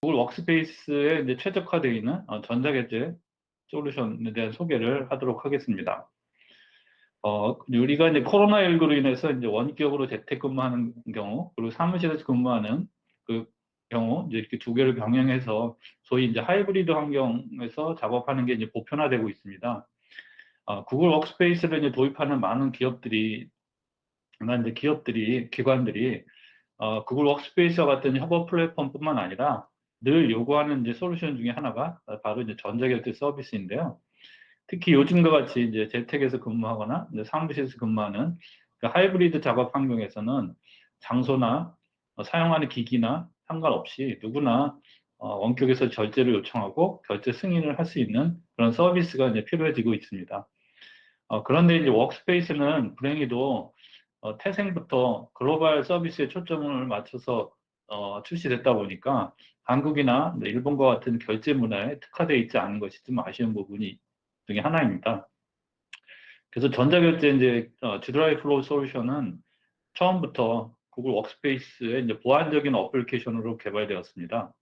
구글 워크스페이스에 이제 최적화되어 있는 전자결제 솔루션에 대한 소개를 하도록 하겠습니다. 우리가 이제 코로나19로 인해서 이제 원격으로 재택근무하는 경우, 그리고 사무실에서 근무하는 그 경우, 이제 이렇게 두 개를 병행해서 소위 이제 하이브리드 환경에서 작업하는 게 이제 보편화되고 있습니다. 구글 워크스페이스를 이제 도입하는 많은 기업들이, 기관들이 구글 워크스페이스와 같은 협업 플랫폼뿐만 아니라 늘 요구하는 이제 솔루션 중에 하나가 바로 이제 전자결제 서비스인데요. 특히 요즘과 같이 이제 재택에서 근무하거나 이제 사무실에서 근무하는 그 하이브리드 작업 환경에서는 장소나 사용하는 기기나 상관없이 누구나 원격에서 결제를 요청하고 결제 승인을 할 수 있는 그런 서비스가 이제 필요해지고 있습니다. 그런데 이제 워크스페이스는 불행히도 태생부터 글로벌 서비스에 초점을 맞춰서 출시됐다 보니까 한국이나 일본과 같은 결제 문화에 특화되어 있지 않은 것이 좀 아쉬운 부분이 중에 하나입니다. 그래서 전자결제 이제 G드라이브 플로우 솔루션은 처음부터 구글 워크스페이스의 이제 보안적인 어플리케이션으로 개발되었습니다.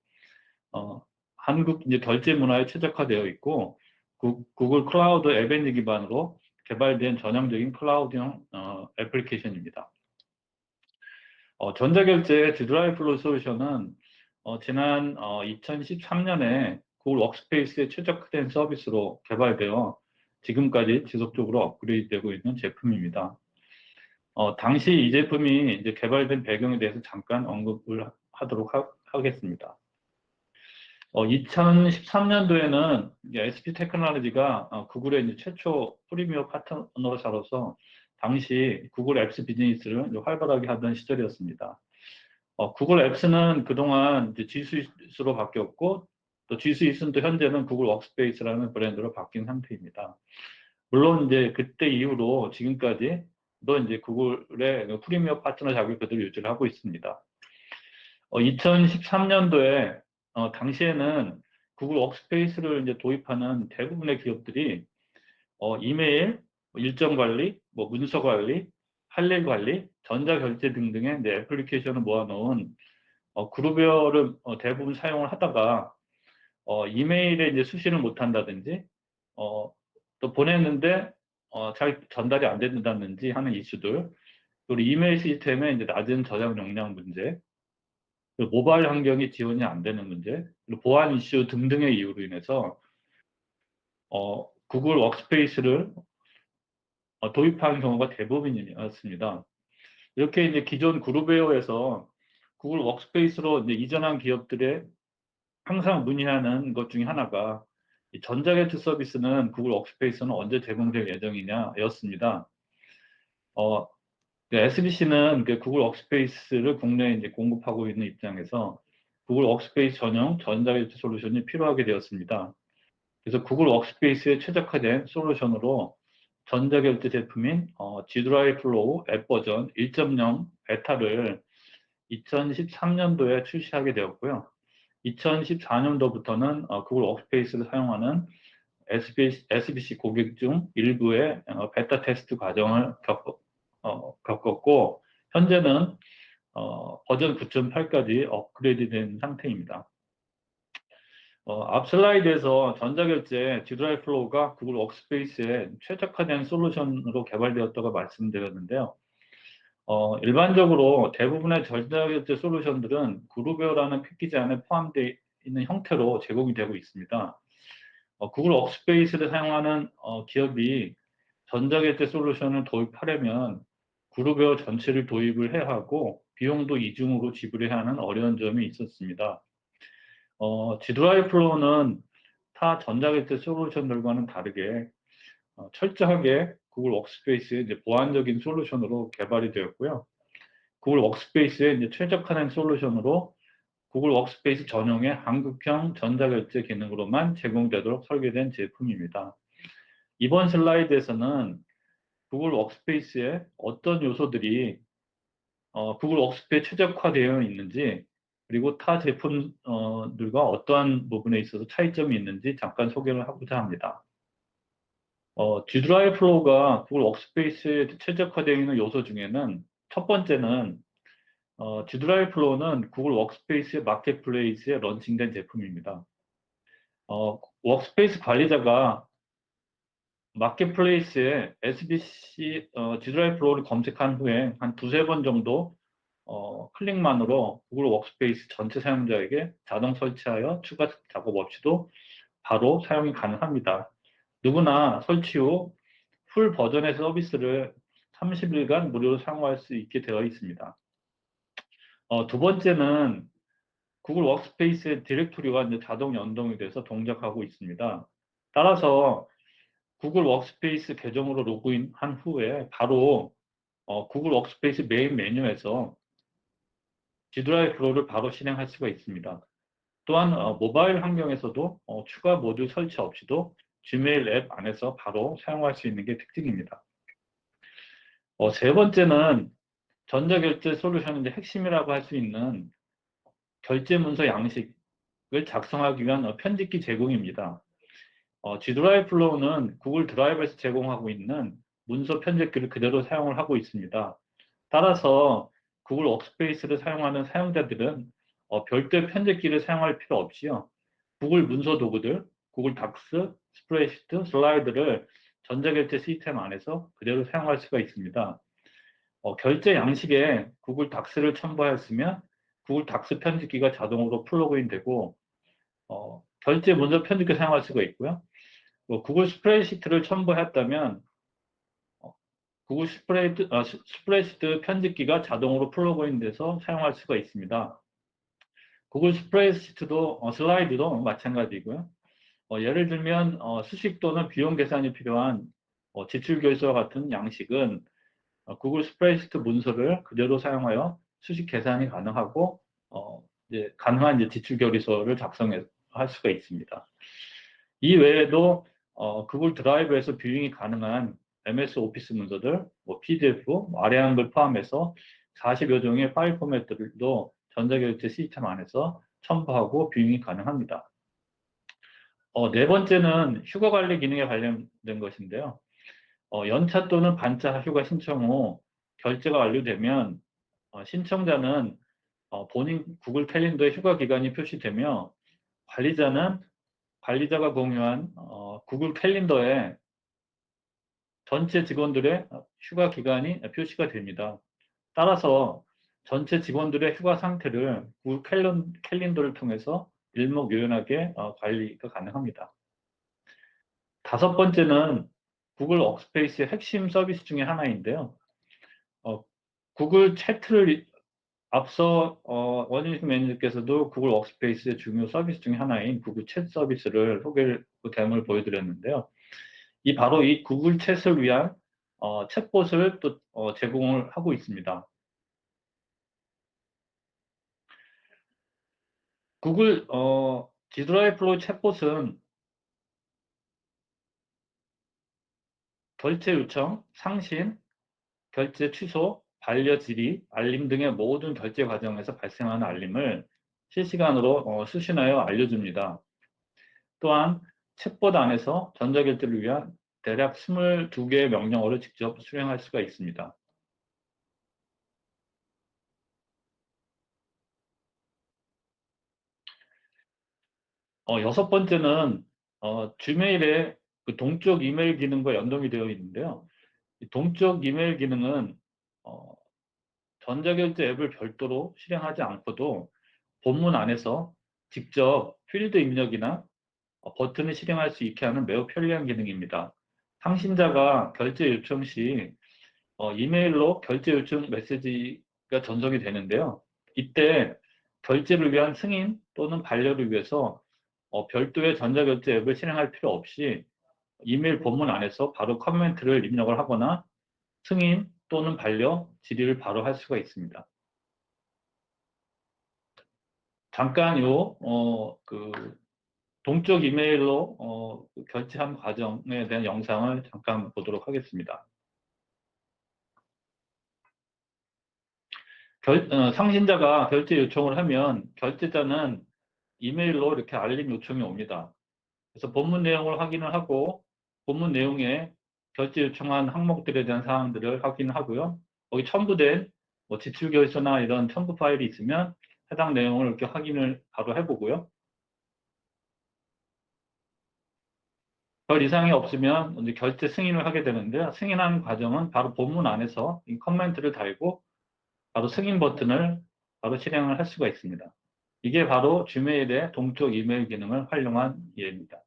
어, 한국 이제 결제 문화에 최적화되어 있고 구글 클라우드 앱엔지 기반으로 개발된 전형적인 클라우드형 애플리케이션입니다. 전자결제 G드라이브 플로우 솔루션은 지난 2013년에 구글 워크스페이스에 최적화된 서비스로 개발되어 지금까지 지속적으로 업그레이드되고 있는 제품입니다. 당시 이 제품이 이제 개발된 배경에 대해서 잠깐 언급을 하도록 하겠습니다. 2013년도에는 SP 테크놀로지가 구글의 이제 최초 프리미어 파트너사로서 당시 구글 앱스 비즈니스를 활발하게 하던 시절이었습니다. 구글 앱스는 그동안 이제 G 스윗으로 바뀌었고 또 G 스윗은 또 현재는 구글 워크스페이스라는 브랜드로 바뀐 상태입니다. 물론 이제 그때 이후로 지금까지 또 이제 구글의 프리미어 파트너 자격을 그대로 유지를 하고 있습니다. 2013년도에 당시에는 구글 워크스페이스를 이제 도입하는 대부분의 기업들이 이메일, 일정 관리, 문서 관리, 할 일 관리, 전자결제 등등의 이제 애플리케이션을 모아놓은 그룹웨어를 대부분 사용을 하다가 이메일에 이제 수신을 못한다든지 또 보냈는데 잘 전달이 안 된다든지 하는 이슈들, 그리고 이메일 시스템의 이제 낮은 저장 용량 문제, 그리고 모바일 환경이 지원이 안 되는 문제, 그리고 보안 이슈 등등의 이유로 인해서 구글 워크스페이스를 도입하는 경우가 대부분이었습니다. 이렇게 이제 기존 그룹웨어에서 구글 워크스페이스로 이제 이전한 기업들의 항상 문의하는 것 중에 하나가 이 전자결제 서비스는 구글 워크스페이스는 언제 제공될 예정이냐였습니다. SBC는 그 구글 워크스페이스를 국내에 이제 공급하고 있는 입장에서 구글 워크스페이스 전용 전자결제 솔루션이 필요하게 되었습니다. 그래서 구글 워크스페이스에 최적화된 솔루션으로 전자결제 제품인 G드라이브 플로우 앱 버전 1.0 베타를 2013년도에 출시하게 되었고요. 2014년도부터는 구글 워크스페이스를 사용하는 SBC 고객 중 일부의 베타 테스트 과정을 겪었고, 현재는 버전 9.8까지 업그레이드된 상태입니다. 앞 슬라이드에서 전자결제 G드라이브 플로우가 구글 워크스페이스에 최적화된 솔루션으로 개발되었다고 말씀드렸는데요. 일반적으로 대부분의 전자결제 솔루션들은 그룹웨어라는 패키지 안에 포함되어 있는 형태로 제공이 되고 있습니다. 구글 워크스페이스를 사용하는 기업이 전자결제 솔루션을 도입하려면 그룹웨어 전체를 도입을 해야 하고 비용도 이중으로 지불해야 하는 어려운 점이 있었습니다. G드라이브 플로우는 타 전자결제 솔루션들과는 다르게 철저하게 구글 워크스페이스의 이제 보안적인 솔루션으로 개발이 되었고요. 구글 워크스페이스의 이제 최적화된 솔루션으로 구글 워크스페이스 전용의 한국형 전자결제 기능으로만 제공되도록 설계된 제품입니다. 이번 슬라이드에서는 구글 워크스페이스의 어떤 요소들이 구글 워크스페이스 최적화되어 있는지, 그리고 타 제품들과 어떠한 부분에 있어서 차이점이 있는지 잠깐 소개를 하고자 합니다. G드라이브 플로우가 구글 워크스페이스에 최적화되어 있는 요소 중에는 첫 번째는 G드라이브 플로우는 구글 워크스페이스 마켓플레이스에 런칭된 제품입니다. 워크스페이스 관리자가 마켓플레이스에 SBC G드라이브 플로우를 검색한 후에 한 두세 번 정도 클릭만으로 구글 워크스페이스 전체 사용자에게 자동 설치하여 추가 작업 없이도 바로 사용이 가능합니다. 누구나 설치 후 풀 버전의 서비스를 30일간 무료로 사용할 수 있게 되어 있습니다. 두 번째는 구글 워크스페이스의 디렉토리가 이제 자동 연동이 돼서 동작하고 있습니다. 따라서 구글 워크스페이스 계정으로 로그인한 후에 바로 구글 워크스페이스 메인 메뉴에서 G드라이브 플로우를 바로 실행할 수가 있습니다. 또한 모바일 환경에서도 추가 모듈 설치 없이도 지메일 앱 안에서 바로 사용할 수 있는 게 특징입니다. 세 번째는 전자결제 솔루션의 핵심이라고 할 수 있는 결제 문서 양식을 작성하기 위한 편집기 제공입니다. G드라이브 플로우는 구글 드라이브에서 제공하고 있는 문서 편집기를 그대로 사용을 하고 있습니다. 따라서 구글 워크스페이스를 사용하는 사용자들은 별도의 편집기를 사용할 필요 없이요. 구글 문서 도구들, 구글 닥스, 스프레드시트, 슬라이드를 전자결제 시스템 안에서 그대로 사용할 수가 있습니다. 결제 양식에 구글 닥스를 첨부하였으면 구글 닥스 편집기가 자동으로 플러그인 되고 결제 문서 편집기 사용할 수가 있고요. 구글 스프레드시트를 첨부했다면 구글 스프레드시트 편집기가 자동으로 플러그인 돼서 사용할 수가 있습니다. 구글 스프레드시트도 슬라이드도 마찬가지고요. 예를 들면 수식 또는 비용 계산이 필요한 지출 결서와 같은 양식은 구글 스프레드시트 문서를 그대로 사용하여 수식 계산이 가능하고 이제 가능한 이제 지출 결의서를 작성할 수가 있습니다. 이 외에도 구글 드라이브에서 뷰잉이 가능한 MS 오피스 문서들, PDF, 아래 한글 포함해서 40여 종의 파일 포맷들도 전자결제 시스템 안에서 첨부하고 뷰잉이 가능합니다. 네 번째는 휴가 관리 기능에 관련된 것인데요. 연차 또는 반차 휴가 신청 후 결제가 완료되면 신청자는 본인 구글 캘린더에 휴가 기간이 표시되며 관리자가 공유한 구글 캘린더에 전체 직원들의 휴가 기간이 표시가 됩니다. 따라서 전체 직원들의 휴가 상태를 구글 캘린더를 통해서 일목요연하게 관리가 가능합니다. 다섯 번째는 구글 워크스페이스의 핵심 서비스 중에 하나인데요. 구글 채트를 앞서 원인식 매니저께서도 구글 워크스페이스의 중요 서비스 중에 하나인 구글 챗 서비스를 그 데모를 보여드렸는데요. 바로 이 구글 챗을 위한 챗봇을 또 제공을 하고 있습니다. 구글 G드라이브 플로우 챗봇은 결제 요청, 상신, 결제 취소, 반려 질의, 알림 등의 모든 결제 과정에서 발생하는 알림을 실시간으로 수신하여 알려줍니다. 또한 챗봇 안에서 전자결제를 위한 대략 22개의 명령어를 직접 수행할 수가 있습니다. 여섯 번째는 지메일의 그 동적 이메일 기능과 연동이 되어 있는데요. 이 동적 이메일 기능은 전자결제 앱을 별도로 실행하지 않고도 본문 안에서 직접 필드 입력이나 버튼을 실행할 수 있게 하는 매우 편리한 기능입니다. 상신자가 결제 요청 시 이메일로 결제 요청 메시지가 전송이 되는데요. 이때 결제를 위한 승인 또는 반려를 위해서 별도의 전자결제 앱을 실행할 필요 없이 이메일 본문 안에서 바로 커멘트를 입력을 하거나 승인 또는 반려 질의를 바로 할 수가 있습니다. 잠깐 그 동적 이메일로 결제한 과정에 대한 영상을 잠깐 보도록 하겠습니다. 상신자가 결제 요청을 하면 결제자는 이메일로 이렇게 알림 요청이 옵니다. 그래서 본문 내용을 확인을 하고 본문 내용에 결제 요청한 항목들에 대한 사항들을 확인하고요. 거기 첨부된 뭐 지출 결서나 이런 첨부 파일이 있으면 해당 내용을 이렇게 확인을 바로 해보고요. 별 이상이 없으면 이제 결제 승인을 하게 되는데요. 승인하는 과정은 바로 본문 안에서 이 커멘트를 달고 바로 승인 버튼을 바로 실행을 할 수가 있습니다. 이게 바로 지메일의 동적 이메일 기능을 활용한 예입니다.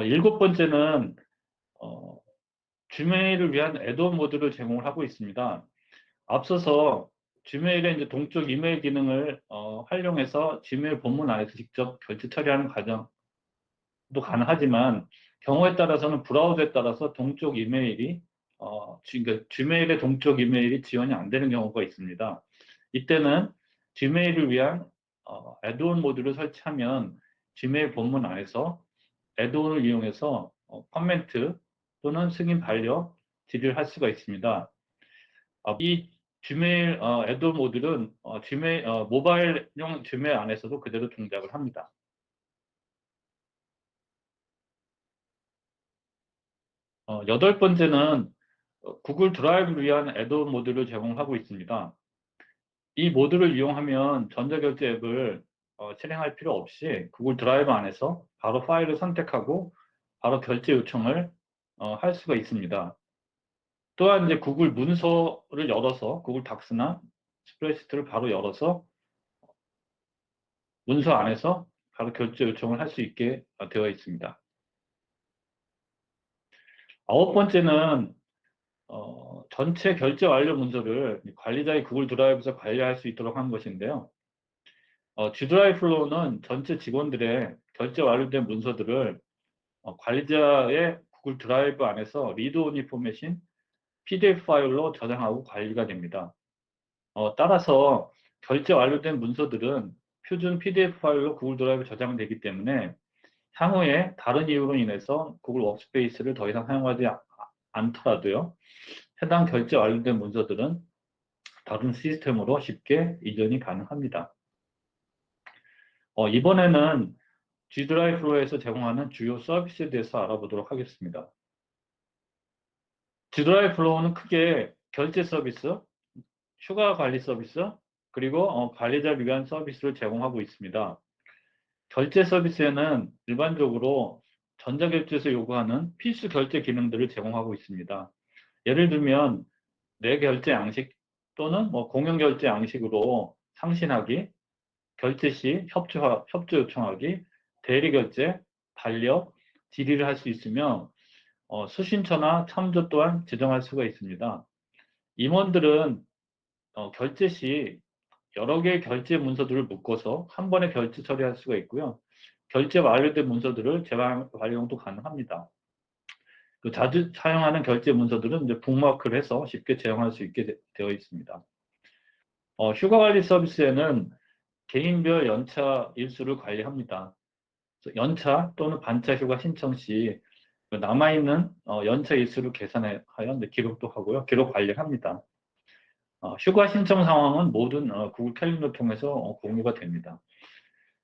일곱 번째는 지메일을 위한 애드온 모드를 제공을 하고 있습니다. 앞서서 지메일의 이제 동적 이메일 기능을 활용해서 지메일 본문 안에서 직접 결제 처리하는 과정도 가능하지만 경우에 따라서는 브라우저에 따라서 동적 이메일이 그러니까 지메일의 동적 이메일이 지원이 안 되는 경우가 있습니다. 이때는 지메일을 위한 애드온 모드를 설치하면 지메일 본문 안에서 애드온을 이용해서 커멘트 또는 승인 반려 질의를 할 수가 있습니다. 이 지메일 애드온 모듈은 지메일 모바일용 지메일 안에서도 그대로 동작을 합니다. 여덟 번째는 구글 드라이브를 위한 애드온 모듈을 제공하고 있습니다. 이 모듈을 이용하면 전자결제 앱을 실행할 필요 없이 구글 드라이브 안에서 바로 파일을 선택하고 바로 결제 요청을 할 수가 있습니다. 또한 이제 구글 문서를 열어서 구글 닥스나 스프레드시트를 바로 열어서 문서 안에서 바로 결제 요청을 할 수 있게 되어 있습니다. 아홉 번째는 전체 결제 완료 문서를 관리자의 구글 드라이브에서 관리할 수 있도록 한 것인데요. G드라이브 플로우는 전체 직원들의 결제 완료된 문서들을 관리자의 구글 드라이브 안에서 리드 오니 포맷인 PDF 파일로 저장하고 관리가 됩니다. 따라서 결제 완료된 문서들은 표준 PDF 파일로 구글 드라이브에 저장되기 때문에 향후에 다른 이유로 인해서 구글 워크스페이스를 더 이상 사용하지 않더라도요. 해당 결제 완료된 문서들은 다른 시스템으로 쉽게 이전이 가능합니다. 이번에는 G드라이브 플로우에서 제공하는 주요 서비스에 대해서 알아보도록 하겠습니다. G드라이브 플로우는 크게 결제 서비스, 휴가 관리 서비스, 그리고 관리자를 위한 서비스를 제공하고 있습니다. 결제 서비스에는 일반적으로 전자결제에서 요구하는 필수 결제 기능들을 제공하고 있습니다. 예를 들면 내 결제 양식 또는 공용 결제 양식으로 상신하기, 결제 시 협조 요청하기, 대리 결제, 반려, 질의를 할 수 있으며 수신처나 참조 또한 지정할 수가 있습니다. 임원들은 결제 시 여러 개의 결제 문서들을 묶어서 한 번에 결제 처리할 수가 있고요. 결제 완료된 문서들을 재활용도 가능합니다. 자주 사용하는 결제 문서들은 이제 북마크를 해서 쉽게 제공할 수 있게 되어 있습니다. 휴가 관리 서비스에는 개인별 연차 일수를 관리합니다. 연차 또는 반차 휴가 신청 시 남아있는 연차 일수를 계산하여 기록도 하고요. 기록 관리를 합니다. 휴가 신청 상황은 모든 구글 캘린더 통해서 공유가 됩니다.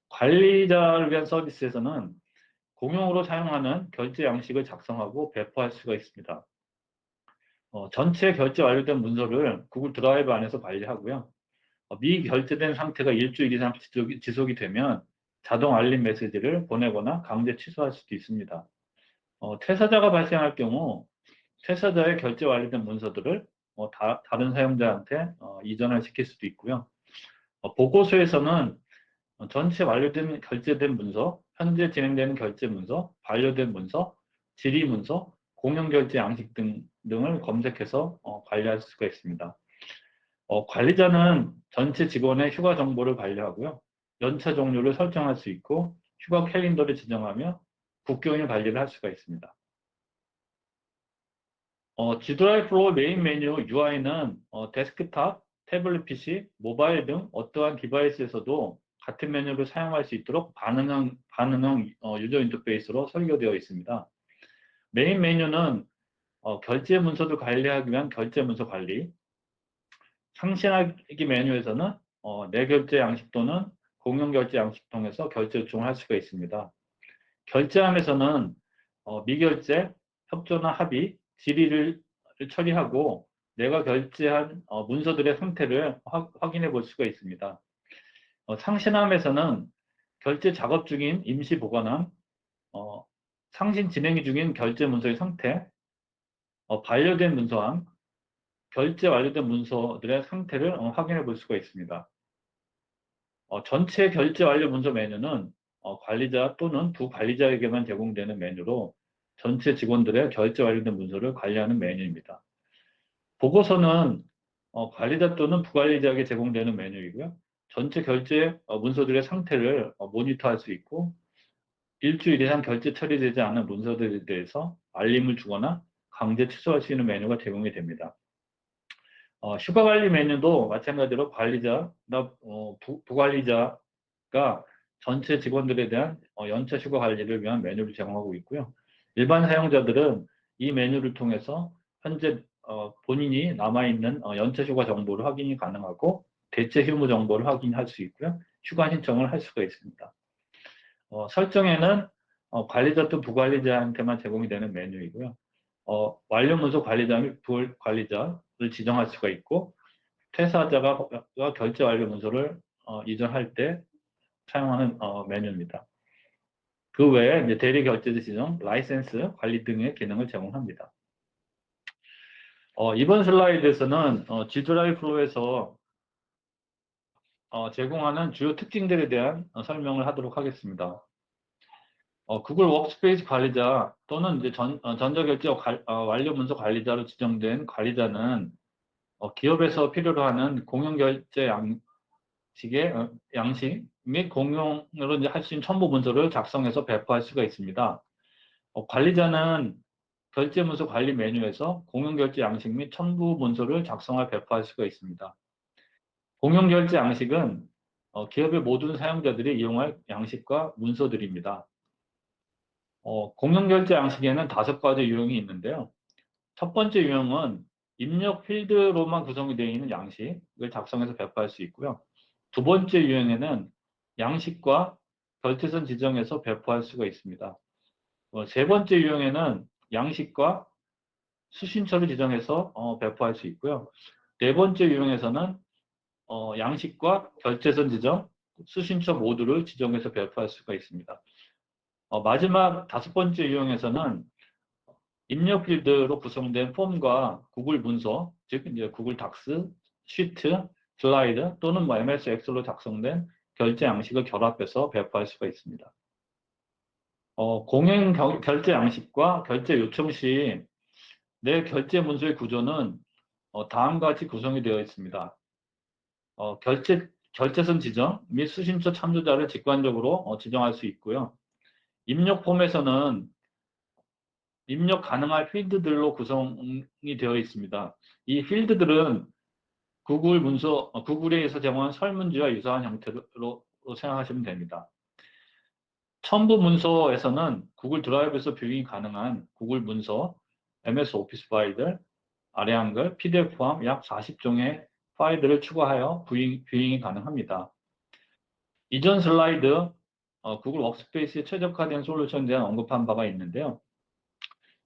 관리자를 위한 서비스에서는 공용으로 사용하는 결제 양식을 작성하고 배포할 수가 있습니다. 전체 결제 완료된 문서를 구글 드라이브 안에서 관리하고요. 미결제된 상태가 일주일 이상 지속이 되면 자동 알림 메시지를 보내거나 강제 취소할 수도 있습니다. 퇴사자가 발생할 경우 퇴사자의 결제 완료된 문서들을 다른 사용자한테 이전을 시킬 수도 있고요. 보고서에서는 전체 완료된 결제된 문서, 현재 진행되는 결제 문서, 반려된 문서, 질의 문서, 공용 결제 양식 등을 검색해서 관리할 수가 있습니다. 관리자는 전체 직원의 휴가 정보를 관리하고요. 연차 종류를 설정할 수 있고 휴가 캘린더를 지정하며 국경일 관리를 할 수가 있습니다. G드라이브 플로우 메인 메뉴 UI는 데스크탑, 태블릿 PC, 모바일 등 어떠한 디바이스에서도 같은 메뉴를 사용할 수 있도록 반응형 유저 인터페이스로 설계되어 있습니다. 메인 메뉴는 결제 문서를 관리하기 위한 결제 문서 관리, 상신하기 메뉴에서는 내 결제 양식 또는 공용 결제 양식 통해서 결제 요청을 할 수가 있습니다. 결제함에서는 미결제, 협조나 합의, 질의를 처리하고 내가 결제한 문서들의 상태를 확인해 볼 수가 있습니다. 상신함에서는 결제 작업 중인 임시 보관함, 상신 진행 중인 결제 문서의 상태, 반려된 문서함, 결제 완료된 문서들의 상태를 확인해 볼 수가 있습니다. 전체 결제 완료 문서 메뉴는 관리자 또는 부관리자에게만 제공되는 메뉴로 전체 직원들의 결제 완료된 문서를 관리하는 메뉴입니다. 보고서는 관리자 또는 부관리자에게 제공되는 메뉴이고요. 전체 결제 문서들의 상태를 모니터할 수 있고 일주일 이상 결제 처리되지 않은 문서들에 대해서 알림을 주거나 강제 취소할 수 있는 메뉴가 제공이 됩니다. 휴가 관리 메뉴도 마찬가지로 관리자나 부관리자가 전체 직원들에 대한 연차 휴가 관리를 위한 메뉴를 제공하고 있고요. 일반 사용자들은 이 메뉴를 통해서 현재 본인이 남아있는 연차 휴가 정보를 확인이 가능하고 대체 휴무 정보를 확인할 수 있고요. 휴가 신청을 할 수가 있습니다. 설정에는 관리자 또 부관리자한테만 제공이 되는 메뉴이고요. 완료 문서 관리자 및 부관리자를 지정할 수가 있고 퇴사자가 결제 완료 문서를 이전할 때 사용하는 메뉴입니다. 그 외에 이제 대리 결제지 지정, 라이센스 관리 등의 기능을 제공합니다. 이번 슬라이드에서는 G드라이브 플로우에서 제공하는 주요 특징들에 대한 설명을 하도록 하겠습니다. 구글 워크스페이스 관리자 또는 이제 전자결제 완료 문서 관리자로 지정된 관리자는 기업에서 필요로 하는 공용결제 양식 및 공용으로 이제 할 수 있는 첨부 문서를 작성해서 배포할 수가 있습니다. 관리자는 결제 문서 관리 메뉴에서 공용결제 양식 및 첨부 문서를 작성하여 배포할 수가 있습니다. 공용결제 양식은 기업의 모든 사용자들이 이용할 양식과 문서들입니다. 공용결제 양식에는 5가지 유형이 있는데요. 첫 번째 유형은 입력 필드로만 구성이 되어 있는 양식을 작성해서 배포할 수 있고요. 두 번째 유형에는 양식과 결제선 지정해서 배포할 수가 있습니다. 세 번째 유형에는 양식과 수신처를 지정해서 배포할 수 있고요. 네 번째 유형에서는 양식과 결제선 지정, 수신처 모두를 지정해서 배포할 수가 있습니다. 마지막 5번째 유형에서는 입력 필드로 구성된 폼과 구글 문서, 즉 이제 구글 닥스, 시트, 슬라이드 또는 MS 엑셀로 작성된 결제 양식을 결합해서 배포할 수가 있습니다. 공행 결제 양식과 결제 요청 시 내 결제 문서의 구조는 다음과 같이 구성이 되어 있습니다. 결제선 지정 및 수신처 참조자를 직관적으로 지정할 수 있고요. 입력 폼에서는 입력 가능한 필드들로 구성이 되어 있습니다. 이 필드들은 구글에서 제공한 설문지와 유사한 형태로 생각하시면 됩니다. 첨부 문서에서는 구글 드라이브에서 뷰잉이 가능한 구글 문서, MS 오피스 파일들, 아래 한글, PDF 포함 약 40종의 파일들을 추가하여 뷰잉이 가능합니다. 이전 슬라이드 구글 워크스페이스에 최적화된 솔루션에 대한 언급한 바가 있는데요.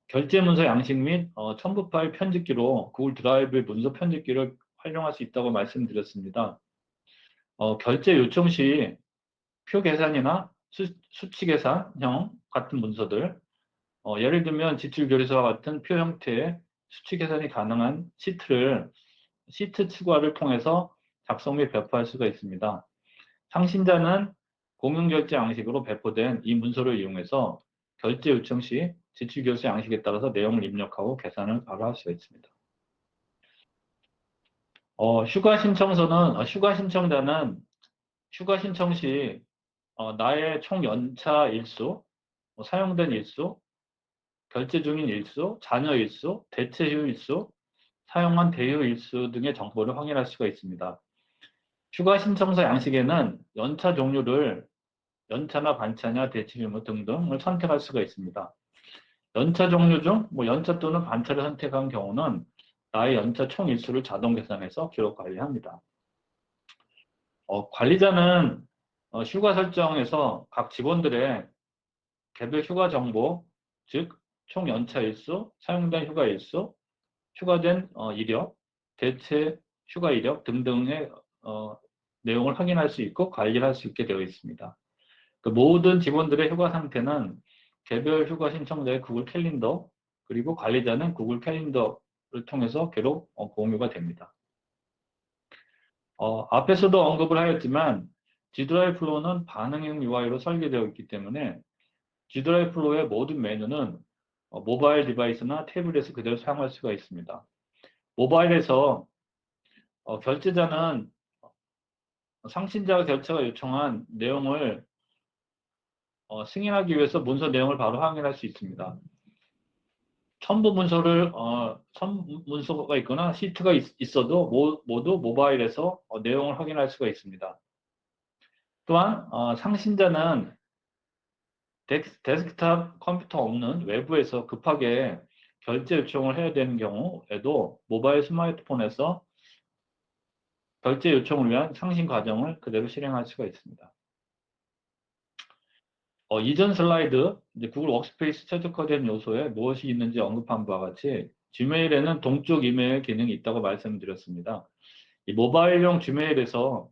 결제 문서 양식 및 첨부 파일 편집기로 구글 드라이브의 문서 편집기를 활용할 수 있다고 말씀드렸습니다. 결제 요청 시 표 계산이나 수치 계산형 같은 문서들, 예를 들면 지출 결의서와 같은 표 형태의 수치 계산이 가능한 시트 추가를 통해서 작성 및 배포할 수가 있습니다. 상신자는 공용결제 양식으로 배포된 이 문서를 이용해서 결제 요청 시 지출 결제 양식에 따라서 내용을 입력하고 계산을 바로 할 수가 있습니다. 휴가 신청자는 휴가 신청 시 나의 총 연차 일수, 사용된 일수, 결제 중인 일수, 잔여 일수, 대체 후 일수, 사용한 대여 일수 등의 정보를 확인할 수가 있습니다. 휴가 신청서 양식에는 연차 종류를 연차나 반차냐, 대체 휴무 등등을 선택할 수가 있습니다. 연차 종류 중 연차 또는 반차를 선택한 경우는 나의 연차 총 일수를 자동 계산해서 기록 관리합니다. 관리자는 휴가 설정에서 각 직원들의 개별 휴가 정보, 즉 총 연차 일수, 사용된 휴가 일수, 추가된 이력, 대체 휴가 이력 등등의 내용을 확인할 수 있고 관리를 할 수 있게 되어 있습니다. 그 모든 직원들의 휴가 상태는 개별 휴가 신청자의 구글 캘린더 그리고 관리자는 구글 캘린더를 통해서 괴로 공유가 됩니다. 앞에서도 언급을 하였지만 G드라이브 플로우는 반응형 UI로 설계되어 있기 때문에 G드라이브 플로우의 모든 메뉴는 모바일 디바이스나 태블릿에서 그대로 사용할 수가 있습니다. 모바일에서 결제자는 상신자 결제가 요청한 내용을 승인하기 위해서 문서 내용을 바로 확인할 수 있습니다. 첨부 문서가 있거나 시트가 있어도 모두 모바일에서 내용을 확인할 수가 있습니다. 또한 상신자는 데스크탑 컴퓨터 없는 외부에서 급하게 결제 요청을 해야 되는 경우에도 모바일 스마트폰에서 결제 요청을 위한 상신 과정을 그대로 실행할 수가 있습니다. 이전 슬라이드, 이제 구글 워크스페이스 최적화된 요소에 무엇이 있는지 언급한 바와 같이 지메일에는 동쪽 이메일 기능이 있다고 말씀드렸습니다. 이 모바일용 지메일에서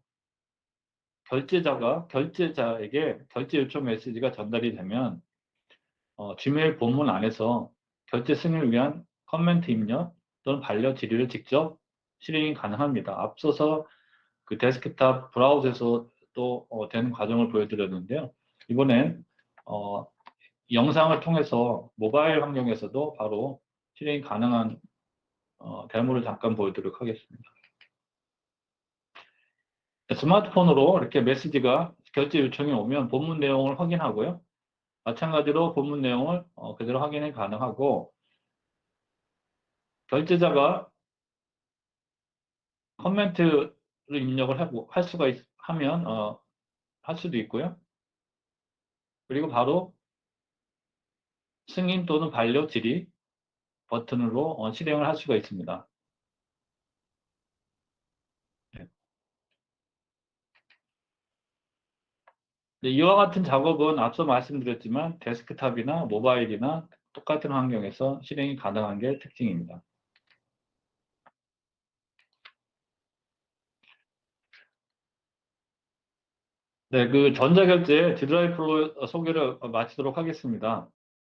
결제자에게 결제 요청 메시지가 전달이 되면 지메일 본문 안에서 결제 승인을 위한 커멘트 입력 또는 반려 질의를 직접 실행이 가능합니다. 앞서서 그 데스크탑 브라우저에서 또 되는 과정을 보여드렸는데요. 이번엔 영상을 통해서 모바일 환경에서도 바로 실행이 가능한 데모를 잠깐 보여드리도록 하겠습니다. 스마트폰으로 이렇게 메시지가 결제 요청이 오면 본문 내용을 확인하고요. 마찬가지로 본문 내용을 그대로 확인이 가능하고 결제자가 커멘트를 입력을 할 수가 하면 할 수도 있고요. 그리고 바로 승인 또는 반려 질의 버튼으로 실행을 할 수가 있습니다. 네, 이와 같은 작업은 앞서 말씀드렸지만 데스크탑이나 모바일이나 똑같은 환경에서 실행이 가능한 게 특징입니다. 네, 그 전자결제 G드라이브 플로우 소개를 마치도록 하겠습니다.